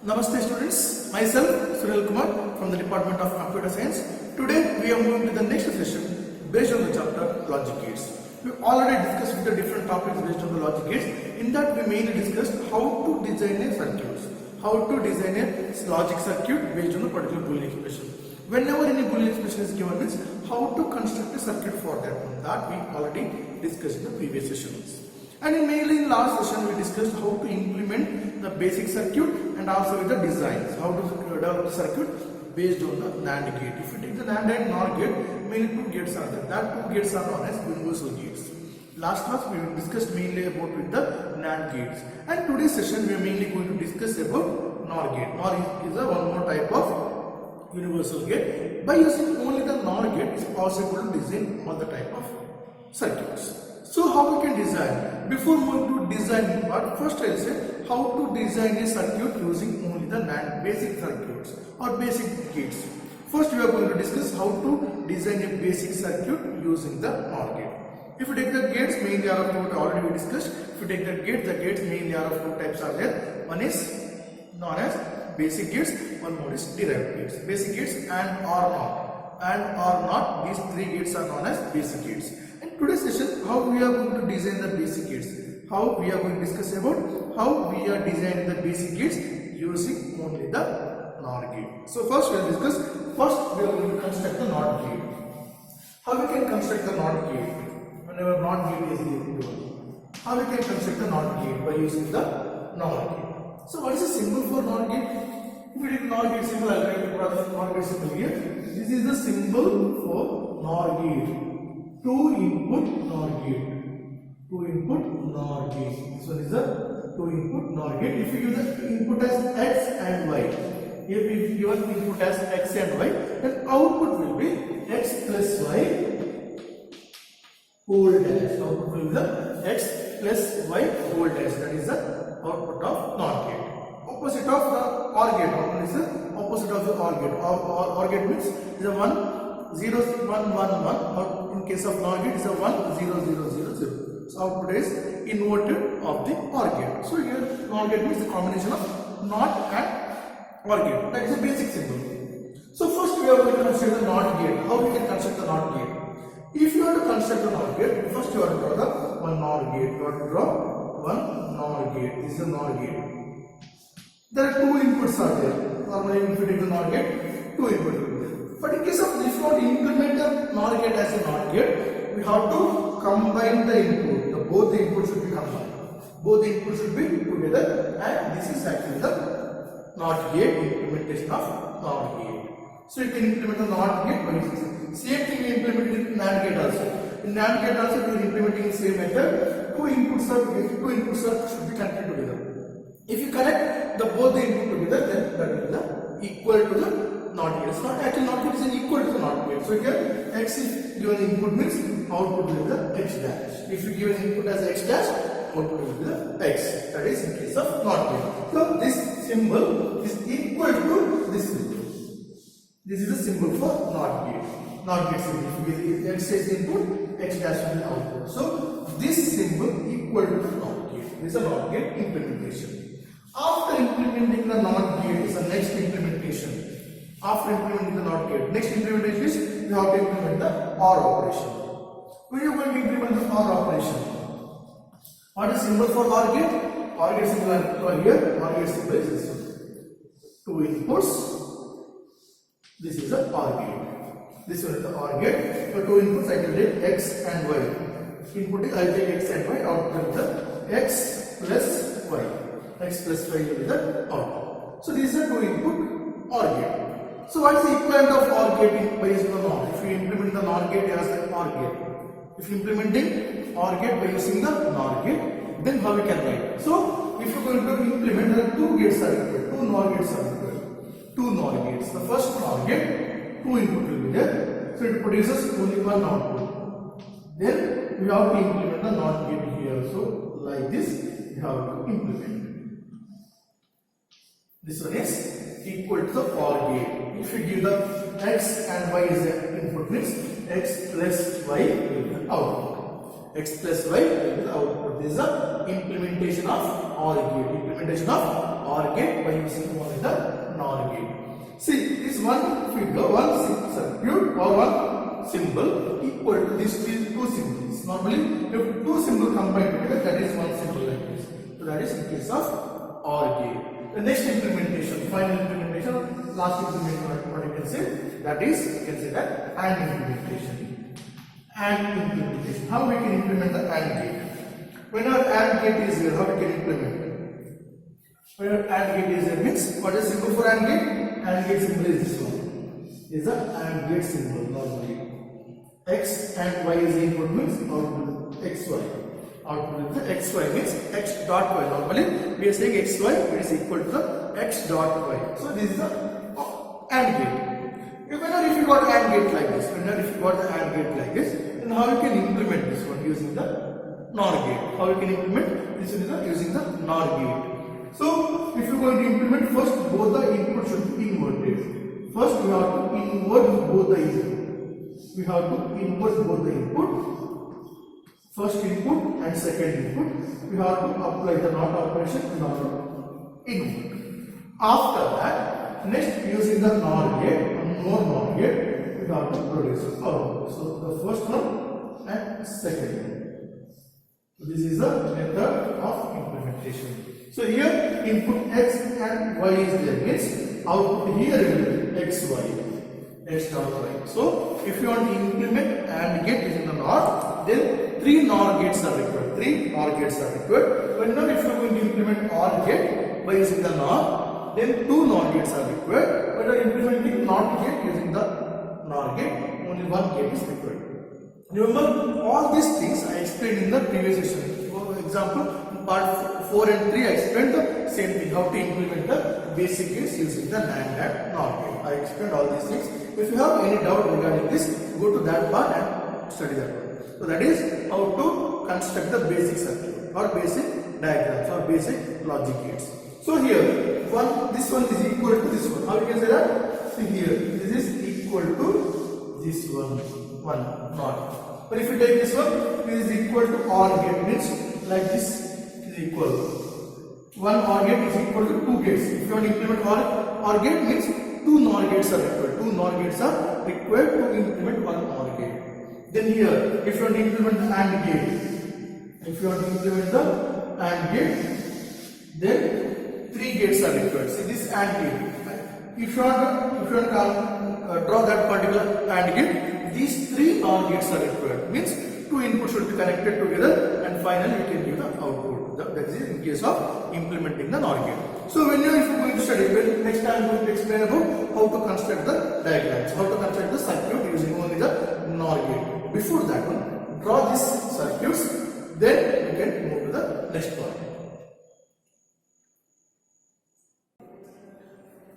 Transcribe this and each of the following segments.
Namaste students, myself Sunil Kumar from the Department of Computer Science. Today we are moving to the next session based on the chapter Logic Gates. We already discussed the different topics based on the logic gates. In that we mainly discussed how to design a circuit, how to design a logic circuit based on a particular Boolean expression. Whenever any Boolean expression is given, means how to construct a circuit for that. That we already discussed in the previous sessions. And mainly in last session we discussed how to implement the basic circuit and also with the designs, how to develop the circuit based on the NAND gate. If you take the NAND and NOR gate, mainly two gates are there. That two gates are known as universal gates. Last class we discussed mainly about with the NAND gates, and today's session we are mainly going to discuss about NOR gate. NOR is a one more type of universal gate. By using only the NOR gate, it is possible to design all the type of circuits. So how we can design? Before moving to design part, first I will say how to design a circuit using only the NAND basic circuits or basic gates. First we are going to discuss how to design a basic circuit using the NOR gate. If you take the gates, mainly are of two, already we discussed. If you take the gates mainly are of two types are there. One is known as basic gates, one more is derived gates. Basic gates and or not, these three gates are known as basic gates. In today's session, how we are going to design the basic gates, how we are going to discuss about how we are designing the basic gates using only the NOR gate. So first we will discuss, first we are going to construct the NOR gate. How we can construct the NOR gate whenever NOR gate is given? How we can construct the NOR gate by using the NOR gate. So what is the symbol for NOR gate? If we take NOR gate symbol, I will try to put the NOR gate symbol here. This is the symbol for NOR gate. Two input NOR gate. Two input NOR gate. This one is the two input NOR gate. If you give the input as X and Y, if you give an input as X and Y, then output will be X plus Y whole dash. Output will be the X plus Y whole dash. That is the output of NOR gate. Opposite of the OR gate. What is the opposite of the OR gate? OR gate means is a 1 0 1 1 1, or in case of NOR gate is a 1 0 0 0 0. So output is inverted of the OR gate. So here NOR gate means the combination of NOT and OR gate. That is a basic symbol. So first we are going to construct the NOT gate. How we can construct the NOT gate? If you want to construct the NOT gate, first you have to draw the one NOR gate. You have to draw one NOR gate. This is a NOR gate. There are two inputs are there. Normally if you take the NOR gate, two inputs will be there. But in case of if you want to implement the NOR gate as a NOT gate, we have to combine the input. Both the inputs should be combined. Both the inputs should be together, and this is actually the NOT gate implementation of NOR gate. So you can implement the NOT gate by using same thing we implement in NAND gate also. In NAND gate also we are implementing the same method. Two inputs should be connected together. If you connect both the input together, then that will be equal to the NOT gate. So actually NOT gate is equal to the NOT gate. So here X is given input means output will be the X dash. If you give an input as X dash, output will be the X. That is in case of NOT gate. So this symbol is equal to this symbol. This is the symbol for NOT gate. NOT gate symbol. If you give X is input, X dash will be output. So this symbol equal to the NOT gate. This is a NOT gate implementation. After implementing the NOT gate is the next implementation. After implementing the NOT gate, next implementation is you have to implement the OR operation. When you are going to implement the OR operation, what is symbol for OR gate? OR gate symbol are here. OR gate symbol is this one. Two inputs. This is the OR gate. This one is the OR gate. So two inputs I can take X and Y. Input is I take X and Y. Output is the X plus Y. X plus Y will be the output. So this is a two input OR gate. So what is the equivalent of OR gate by using the NOR? If you implement the NOR gate as the OR gate. If you implementing OR gate by using the NOR gate, then how we can write? So if you are going to implement, there are two gates are required. Two NOR gates are required. Two NOR gates. The first NOR gate, two input will be there. So it produces only one output. Then we have to implement the NOR gate here. So like this, we have to implement. This one is equal to the OR gate. If you give the X and Y as the input means X plus Y will be the output. X plus Y will be the output. This is the implementation of OR gate. Implementation of OR gate by using only the NOR gate. See, this one figure, one circuit or one symbol equal to these two symbols. Normally, if two symbols combined together, that is one symbol like this. So that is in case of OR gate. The next implementation, final implementation, last implementation, what you can say, that is, you can say that AND implementation. AND implementation. How we can implement the AND gate? When our AND gate is here, how we can implement? When our AND gate is here means, what is symbol for AND gate? AND gate symbol is this one. Is the AND gate symbol normally. X and Y is input means output XY. Output is the XY means X dot Y. Normally we are saying XY, it is equal to the X dot Y. So this is the AND gate. Whenever if you got AND gate like this, whenever if you got the AND gate like this, then how you can implement this one using the NOR gate? How you can implement this one using the NOR gate? So if you are going to implement, first both the inputs should be inverted. First we have to invert both the input. We have to invert both the input. First input and second input. We have to apply the NOT operation in order to invert. After that, next using the NOR gate, more NOR gate, we have to produce output. So the first one and second one. So this is the method of implementation. So here input X and Y is there, means output here will be XY, X dot Y. So if you want to implement AND gate using the NOR, then 3 NOR gates are required. 3 NOR gates are required. Whenever if you are going to implement OR gate by using the NOR, then 2 NOR gates are required. When you are implementing NOT gate using the NOR gate, only 1 gate is required. Remember, all these things I explained in the previous session. For example, in part 4 and 3 I explained the same thing, how to implement the basic gates using the NAND and NOR gate. I explained all these things. If you have any doubt regarding this, go to that part and study that one. So that is how to construct the basic circuit or basic diagrams or basic logic gates. So here, this one is equal to this one. How you can say that? See here, this is equal to this one, not. But if you take this one, this is equal to OR gate, means like this is equal. One OR gate is equal to 2 gates. If you want to implement OR gate, means 2 NOR gates are required. 2 NOR gates are required to implement one OR gate. Then here, if you want to implement the AND gate, then 3 gates are required. See this AND gate. If you want to draw that particular AND gate, these 3 NOR gates are required. Means 2 inputs should be connected together, and finally you can give the output. That is in case of implementing the NOR gate. So when you are going to study, next time I am going to explain about how to construct the diagrams, how to construct the circuit using only the NOR gate. Before that one, draw these circuits, then we can move to the next part.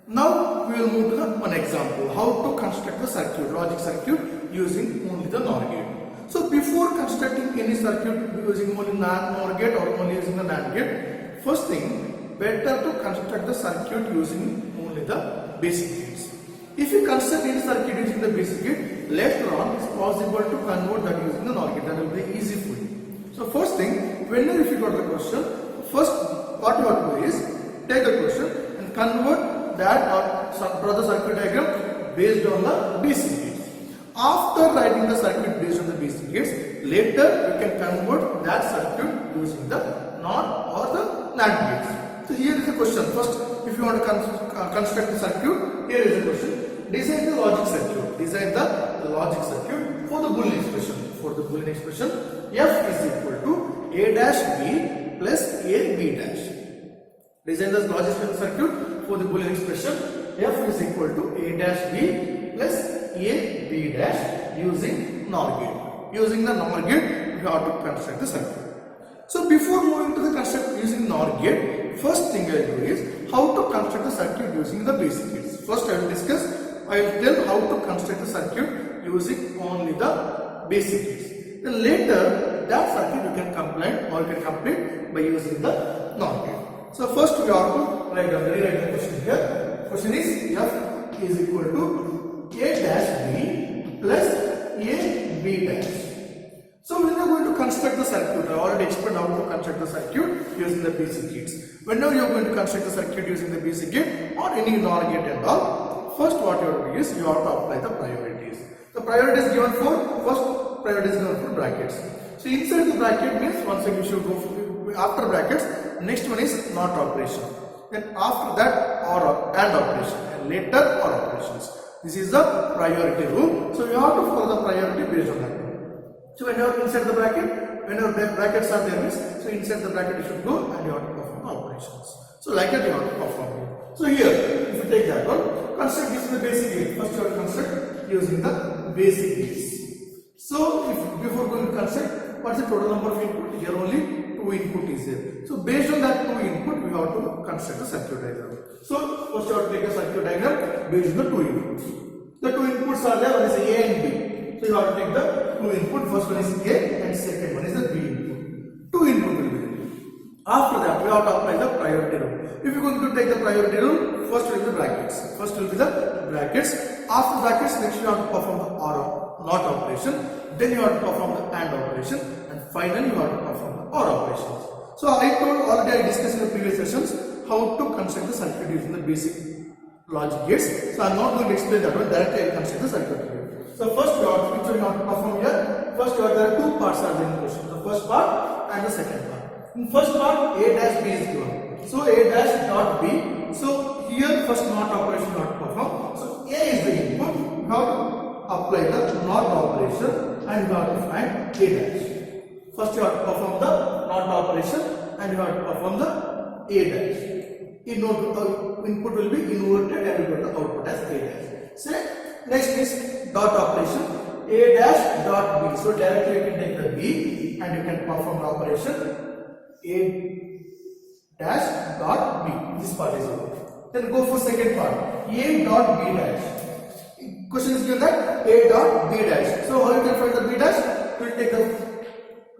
Now we will move to the one example, how to construct the circuit, logic circuit using only the NOR gate. So before constructing any circuit using only NOR gate or only using the NAND gate, first thing, better to construct the circuit using only the basic gates. If you construct any circuit using the basic gate, later on it's possible to convert that using the NOR gate. That will be easy for you. So first thing, whenever if you got the question, first what you have to do is take the question and convert that or draw the circuit diagram based on the basic gates. After writing the circuit based on the basic gates, later you can convert that circuit using the NOR or the NAND gates. So here is the question. First, if you want to construct the circuit, here is the question. Design the logic circuit. Design the logic circuit for the Boolean expression. For the Boolean expression, F is equal to A dash B plus A B dash. Design the logic circuit for the Boolean expression. F is equal to A dash B plus A B dash using NOR gate. Using the NOR gate, we have to construct the circuit. So before moving to the construct using NOR gate, first thing I will do is how to construct the circuit using the basic gates. First I will tell how to construct the circuit using only the basic gates. Then later that circuit you can complete by using the NOR gate. So first we have to rewrite the question here. Question is F is equal to A dash B plus A B dash. So when you are going to construct the circuit, I already explained how to construct the circuit using the basic gates. Whenever you are going to construct the circuit using the basic gate or any NOR gate and all, first what you have to do is you have to apply the priorities. The priority is given for, first priority is given for brackets. So inside the bracket means once again you should go for, after brackets, next one is NOT operation. Then after that OR AND operation and later OR operations. This is the priority rule. So you have to follow the priority based on that. So when you are inside the bracket, whenever brackets are there, so inside the bracket you should go and you have to perform the operations. So like that you have to perform it. So here, if you take that one, construct this is the basic gate. First you have to construct using the basic gates. So if before going to construct, what is the total number of input? Here only 2 input is there. So based on that 2 input, we have to construct a circuit diagram. So first you have to take a circuit diagram based on the 2 inputs. The 2 inputs are there, one is A and B. So you have to take the 2 input, first one is A and second one is the B input. 2 input will be there. After that, we have to apply the priority rule. If you are going to take the priority rule, first will be the brackets. First will be the brackets. After brackets, next you have to perform the OR NOT operation. Then you have to perform the AND operation, and finally you have to perform the OR operations. So I told already, I discussed in the previous sessions how to construct the circuit using the basic logic gates. So I am not going to explain that one. Directly I will construct the circuit here. So first which you have to perform here. First there are 2 parts are in question. The first part and the second part. In first part A dash B is given. So A dash dot B. So here first NOT operation not perform. So A is the input. You have to apply the NOT operation and you have to find A dash. First you have to perform the NOT operation and you have to perform the A dash. Input will be inverted and you get the output as A dash. So next is dot operation A dash dot B. So directly you can take the B and you can perform the operation A dash dot B. This part is over. Then go for second part A dot B dash. Question is given that A dot B dash. So how you can find the B dash? You will take the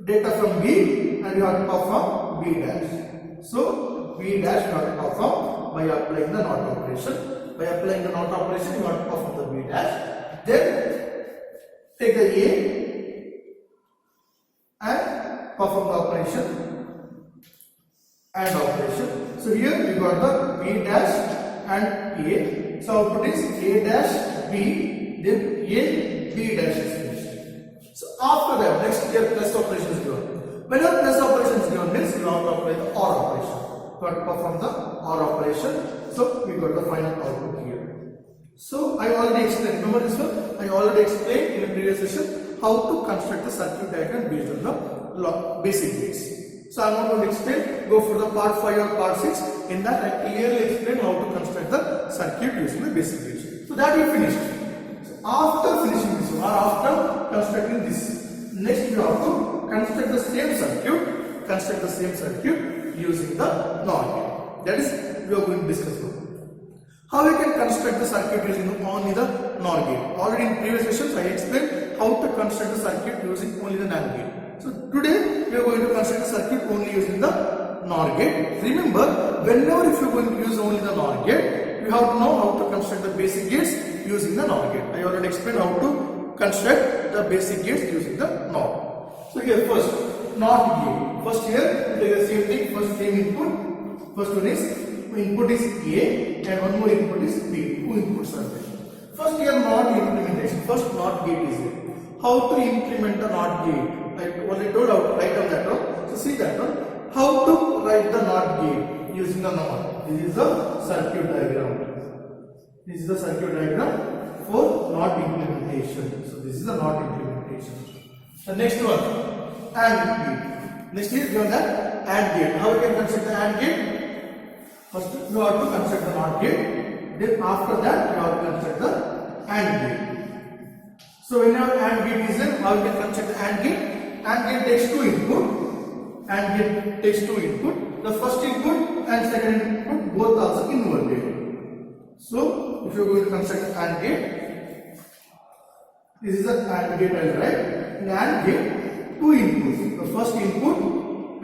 data from B and you have to perform B dash. So B dash you have to perform by applying the NOT operation. By applying the NOT operation, you have to perform the B dash. Then take the A and perform the operation AND operation. So here we got the B dash and A. So output is A dash B, then A B dash is finished. So after that, next here plus operation is given. Whenever plus operation is given, means you have to apply the OR operation. You have to perform the OR operation. So we got the final output here. So I already explained. Remember this one? I already explained in the previous session how to construct the circuit diagram based on the basic gates. So I am not going to explain. Go for the part 5 or part 6. In that I clearly explain how to construct the circuit using the basic gates. So that we finished. So after finishing this one or after constructing this, next you have to construct the same circuit. Construct the same circuit using the NOR gate. That is we are going to discuss now. How we can construct the circuit using only the NOR gate. Already in previous sessions I explained how to construct the circuit using only the NAND gate. So today we are going to construct the circuit only using the NOR gate. Remember, whenever if you are going to use only the NOR gate, you have to know how to construct the basic gates using the NOR gate. I already explained how to construct the basic gates using the NOR. So here first NOT gate. First here we take the same thing. First same input. First one is input is A and one more input is B. 2 inputs are there. First here NOT implementation. First NOT gate is there. How to implement the NOT gate? I already told how to write down that one. So see that one. How to write the NOT gate using the NOT. This is the circuit diagram. This is the circuit diagram for NOT implementation. So this is the NOT implementation. The next one AND gate. Next is given that AND gate. How we can construct the AND gate? First you have to construct the NOT gate. Then after that you have to construct the AND gate. So whenever AND gate is there, how you can construct the AND gate? AND gate takes 2 input. AND gate takes 2 input. The first input and second input both also inverted. So if you are going to construct the AND gate, this is the AND gate I will write. In AND gate, 2 inputs. The first input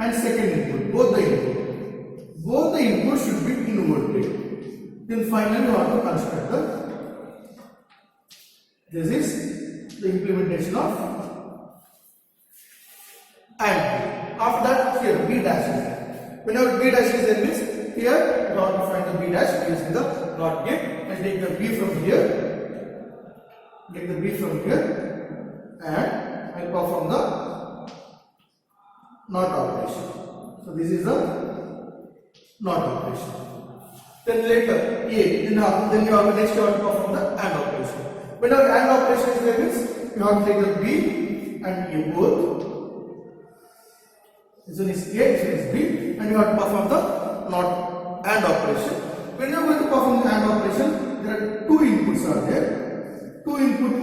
and second input, both the input. Both the inputs should be inverted. Then finally you have to construct this is the implementation of and B. After that, here B dash is there. Whenever B dash is there means here we have to find the B dash using the NOT gate and take the B from here. Take the B from here and I perform the NOT operation. So this is the NOT operation. Then later A, then you have next you have to perform the AND operation. Whenever AND operation is there means you have to take the B and A both. This one is A, this one is B, and you have to perform the NOT AND operation. When you are going to perform the AND operation, there are two inputs are there. Two input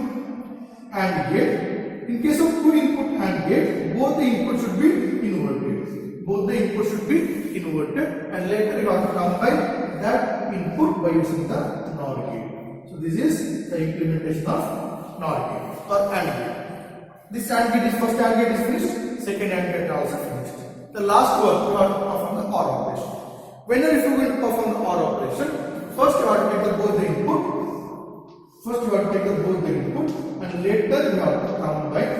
AND gate. In case of two input AND gate, both the inputs should be inverted. Both the inputs should be inverted, and later you have to combine that input by using the NOR gate. So this is the implementation of NOR gate or AND gate. This AND gate is first AND gate is finished, second AND gate also finished. The last one you have to perform the OR operation. Whenever if you are going to perform the OR operation, first you have to take both the input. First you have to take both the input, and later you have to combine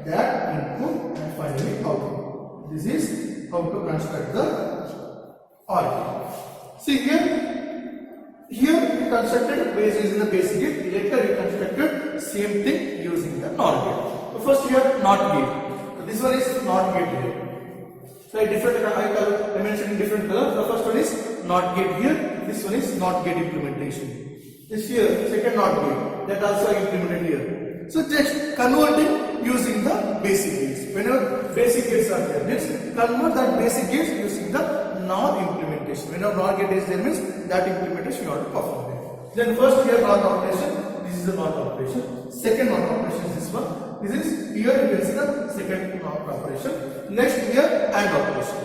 that input and finally output. This is how to construct the OR gate. See here we constructed base using the basic gate. Later we constructed same thing using the NOR gate. So first here NOT gate. So this one is NOT gate here. So I mentioned in different colors. The first one is NOT gate here. This one is NOT gate implementation. This here second NOT gate that also I implemented here. So just converting using the basic gates. Whenever basic gates are there, let's convert that basic gates using the NOR implementation. Whenever NOR gate is there means that implementation you have to perform there. Then first here NOT operation. This is the NOT operation. Second NOT operation is this one. This is here you can see the second NOT operation. Next here AND operation.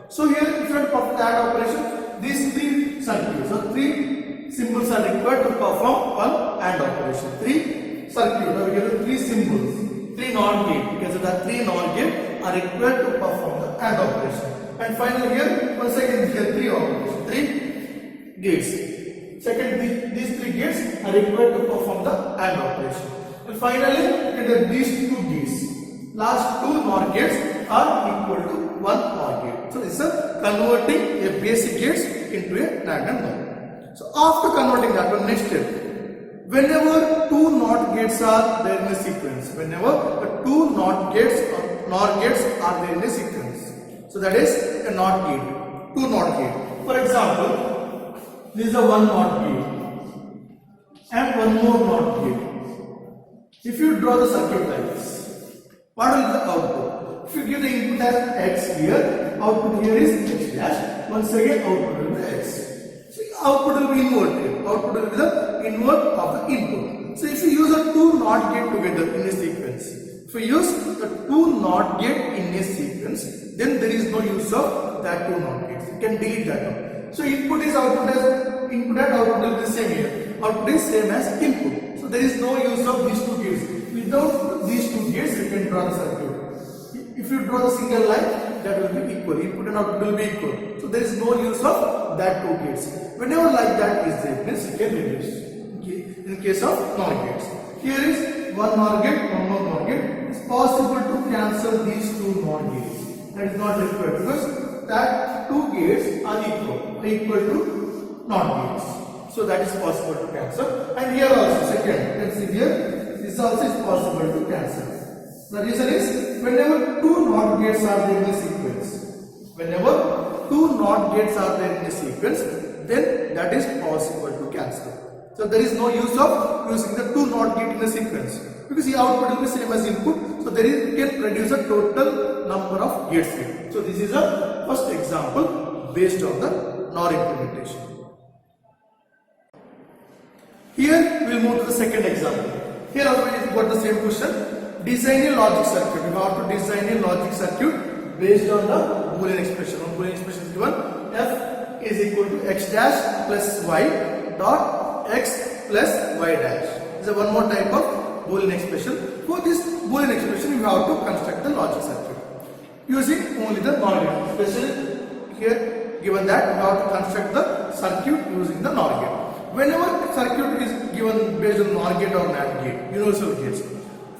So here if you want to perform the AND operation, these three circuits, so three symbols are required to perform one AND operation. Three circuits, now we get three symbols, three NOR gate. Because the three NOR gate are required to perform the AND operation. And finally here, once again here three operations, three gates. Second, these three gates are required to perform the AND operation. And finally, you get these two gates. Last two NOR gates are equal to one NOR gate. So this is converting a basic gates into a random NOR. So after converting that one, next step. Whenever two NOT gates are there in a sequence, whenever the two NOT gates or NOR gates are there in a sequence, so that is a NOT gate, two NOT gate. For example, this is a one NOT gate and one more NOT gate. If you draw the circuit like this, what will be the output? If you give the input as x here, output here is x dash. Once again, output will be x. So output will be inverted. Output will be the invert of the input. So if you use a two NOT gate together in a sequence, if you use the two NOT gate in a sequence, then there is no use of that two NOT gates. You can delete that one. So input is output as input and output will be the same here. Output is same as input. So there is no use of these two gates. Without these two gates, you can draw the circuit. If you draw the single line, that will be equal. Input and output will be equal. So there is no use of that two gates. Whenever like that is there, means you can reduce. In case of NOR gates, here is one NOR gate, one more NOR gate. It's possible to cancel these two NOR gates. That is not required because that two gates are equal to NOR gates. So that is possible to cancel. And here also, second, you can see here, this also is possible to cancel. The reason is, whenever two NOT gates are there in a sequence, whenever two NOT gates are there in a sequence, then that is possible to cancel. So there is no use of using the two NOT gate in a sequence because the output will be same as input. So there is, you can reduce the total number of gates here. So this is a first example based on the NOR implementation. Here we will move to the second example. Here also we have got the same question. Design a logic circuit. We have to design a logic circuit based on the Boolean expression. One Boolean expression is given: f is equal to x dash plus y dot x plus y dash. This is one more type of Boolean expression. For this Boolean expression, you have to construct the logic circuit using only the NOR gate. Especially here given that you have to construct the circuit using the NOR gate. Whenever circuit is given based on NOR gate or NAND gate, universal gates,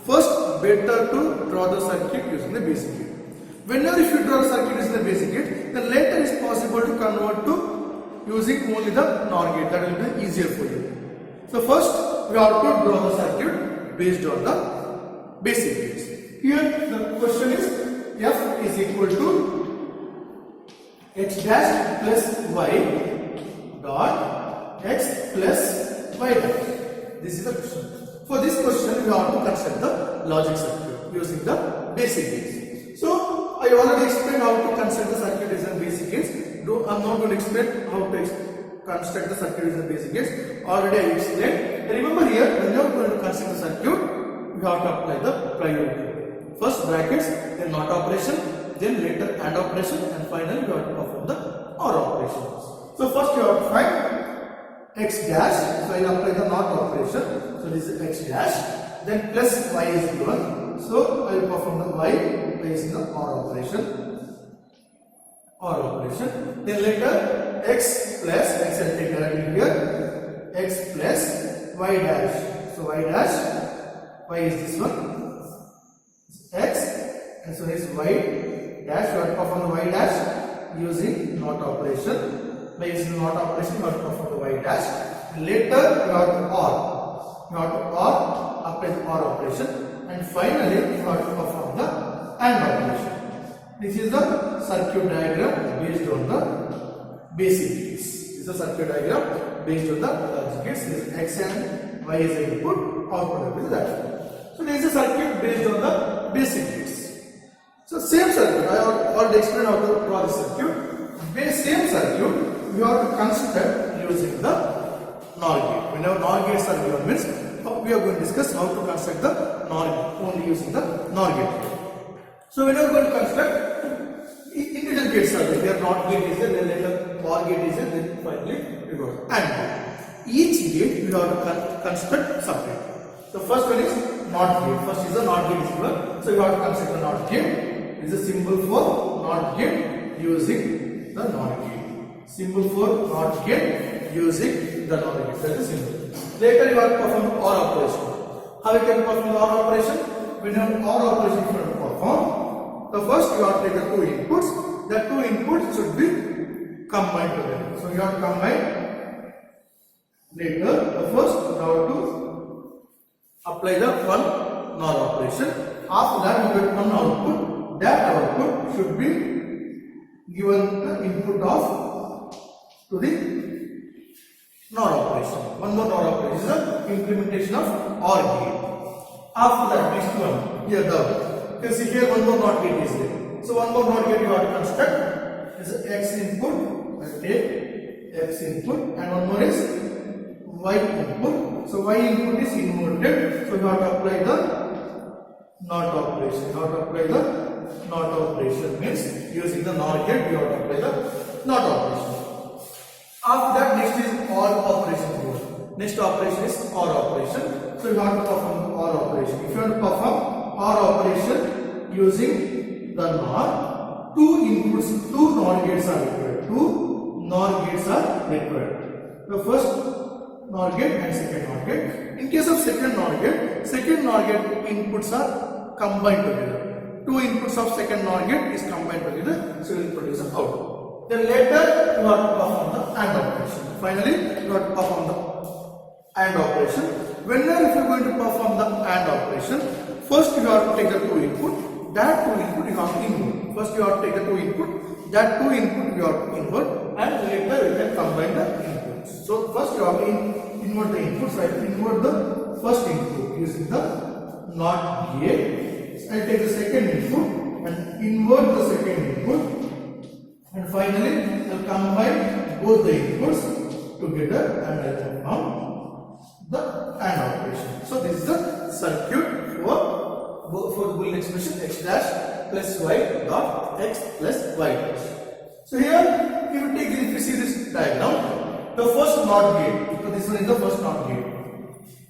first better to draw the circuit using the basic gate. Whenever if you draw a circuit using the basic gate, then later is possible to convert to using only the NOR gate. That will be easier for you. So first we have to draw the circuit based on the basic gates. Here the question is F is equal to x dash plus y dot x plus y dash. This is the question. For this question we have to construct the logic circuit using the basic gates. So I already explained how to construct the circuit using basic gates. Though I am not going to explain how to construct the circuit using basic gates. Already I explained. Remember here, when you are going to construct the circuit, you have to apply the priority. First brackets, then NOT operation, then later AND operation, and finally you have to perform the OR operations. So first you have to find x dash. So I will apply the NOT operation. So this is x dash. Then plus y is given. So I will perform the y based on the OR operation. OR operation. Then later x plus x and take directly here. X plus y dash. So y dash. Y is this one. X and so this y dash. You have to perform the y dash using NOT operation. By using NOT operation, you have to perform the y dash. Later you have to OR. You have to OR, apply the OR operation, and finally you have to perform the AND operation. This is the circuit diagram based on the basic gates. This is the circuit diagram based on the logic gates. This is x and y is the input, output is that. So this is a circuit based on the basic gates. So same circuit, I have already explained how to draw the circuit. Same circuit, we have to construct using the NOR gate. Whenever NOR gates are given means, we are going to discuss how to construct the NOR gate, only using the NOR gate. So whenever we are going to construct, individual gates are there. Here NOT gate is there, then later OR gate is there, then finally we go to AND gate. Each gate we have to construct separate. The first one is NOT gate. First is the NOT gate is given. So you have to construct the NOT gate. This is a symbol for NOT gate using the NOT gate. Symbol for NOT gate using the NOT gate. That is symbol. Later you have to perform the OR operation. How you can perform the OR operation? When you have OR operation you have to perform, the first you have to take the two inputs. The two inputs should be combined together. So you have to combine. Later the first you have to apply the one NOR operation. After that you get one output. That output should be given the input of to the NOR operation. One more NOR operation is the implementation of OR gate. After that, next one here you can see here one more NOT gate is there. So one more NOT gate you have to construct. This is x input. I take x input, and one more is y input. So y input is inverted. So you have to apply the NOT operation. You have to apply the NOT operation means using the NOR gate you have to apply the NOT operation. After that, next is OR operation. Next operation is OR operation. So you have to perform the OR operation. If you have to perform OR operation using the NOR, two inputs, two NOR gates are required. Two NOR gates are required. The first NOR gate and second NOR gate. In case of second NOR gate inputs are combined together. Two inputs of second NOR gate is combined together, so it will produce an output. Then later you have to perform the AND operation. Finally, you have to perform the AND operation. Whenever if you are going to perform the AND operation, first you have to take the two input. That two input you have to invert. First you have to take the two input. That two input you have to invert, and later you can combine the inputs. So first you have to invert the inputs. So I will invert the first input using the NOT gate. I take the second input and invert the second input, and finally I will combine both the inputs together and I will perform the AND operation. So this is the circuit for the Boolean expression x dash plus y dot x plus y dash. So here if you see this diagram, the first NOT gate, so this one is the first NOT gate.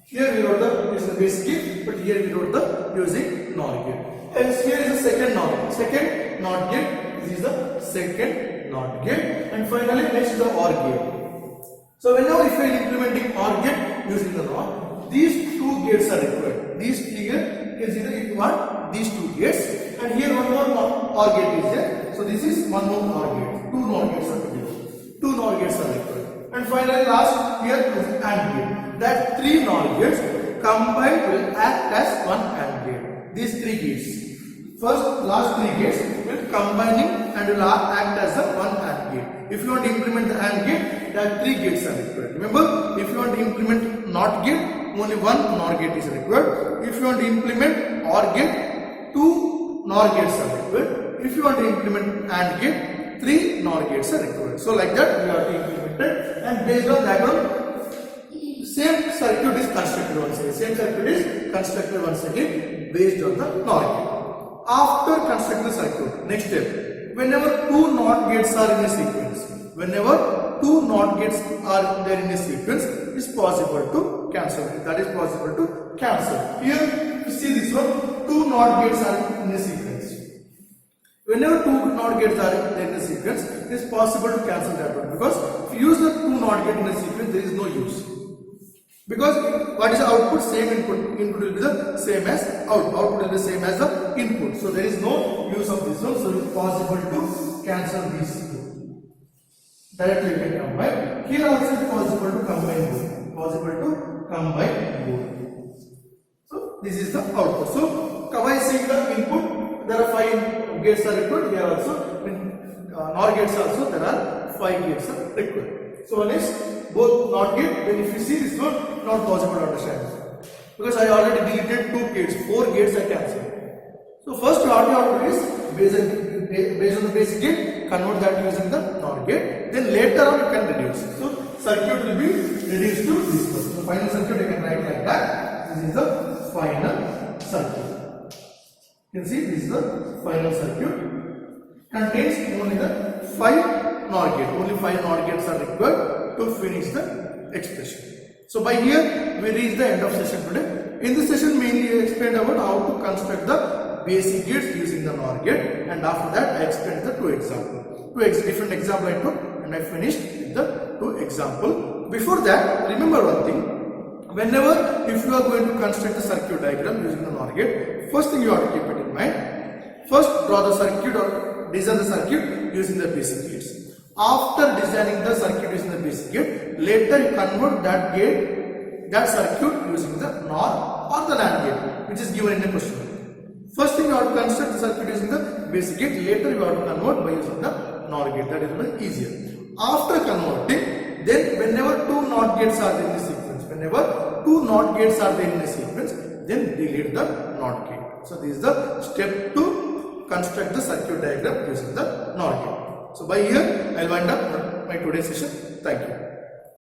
Here we wrote the basic gate, but here we wrote the using NOR gate. And here is the second NOT gate. This is the second NOT gate, and finally next is the OR gate. So whenever if you are implementing OR gate using the NOR, these two gates are required. These two gates, you can see that you want these two gates, and here one more OR gate is there. So this is one more OR gate. Two NOR gates are required. Two NOR gates are required. And finally last here is AND gate. That three NOR gates combined will act as one AND gate. These three gates. First, last three gates will combining and will act as a one AND gate. If you want to implement the AND gate, there are three gates are required. Remember, if you want to implement NOT gate, only one NOR gate is required. If you want to implement OR gate, two NOR gates are required. If you want to implement AND gate, three NOR gates are required. So like that, we have to implement it, and based on that, same circuit is constructed once again. Same circuit is constructed once again based on the NOR gate. After constructing the circuit, next step, whenever two NOT gates are in a sequence, whenever two NOT gates are there in a sequence, it's possible to cancel it. That is possible to cancel. Here, you see this one, two NOT gates are in a sequence. Whenever two NOT gates are there in a sequence, it's possible to cancel that one, because if you use the two NOT gate in a sequence, there is no use. Because what is the output? Same input. Input will be the same as output. Output will be the same as the input. So there is no use of this one. So it's possible to cancel these two. Directly you can combine. Here also it is possible to combine both. Possible to combine both. So this is the output. So by seeing the input, there are 5 gates are required. Here also in NOR gates also there are 5 gates are required. So one is both NOT gate. Then if you see this one, not possible to understand, because I already deleted 2 gates, 4 gates I cancelled. So first what you have to do is based on the basic gate, convert that using the NOR gate. Then later on you can reduce. So circuit will be reduced to this one. So final circuit you can write like that. This is the final circuit. You can see this is the final circuit. Contains only the 5 NOR gates. Only 5 NOR gates are required to finish the expression. So by here we reach the end of session today. In this session mainly I explained about how to construct the basic gates using the NOR gate, and after that I explained the 2 examples. 2 different examples I took, and I finished with the 2 examples. Before that, remember one thing. Whenever if you are going to construct the circuit diagram using the NOR gate, first thing you have to keep it in mind. First draw the circuit or design the circuit using the basic gates. After designing the circuit using the basic gate, later you convert that gate, that circuit using the NOR or the NAND gate, which is given in the question. First thing you have to construct the circuit using the basic gate, later you have to convert by using the NOR gate. That is much easier. After converting, then whenever 2 NOT gates are there in the sequence, whenever 2 NOT gates are there in the sequence, then delete the NOT gate. So this is the step to construct the circuit diagram using the NOR gate. So by here I will wind up my today's session. Thank you.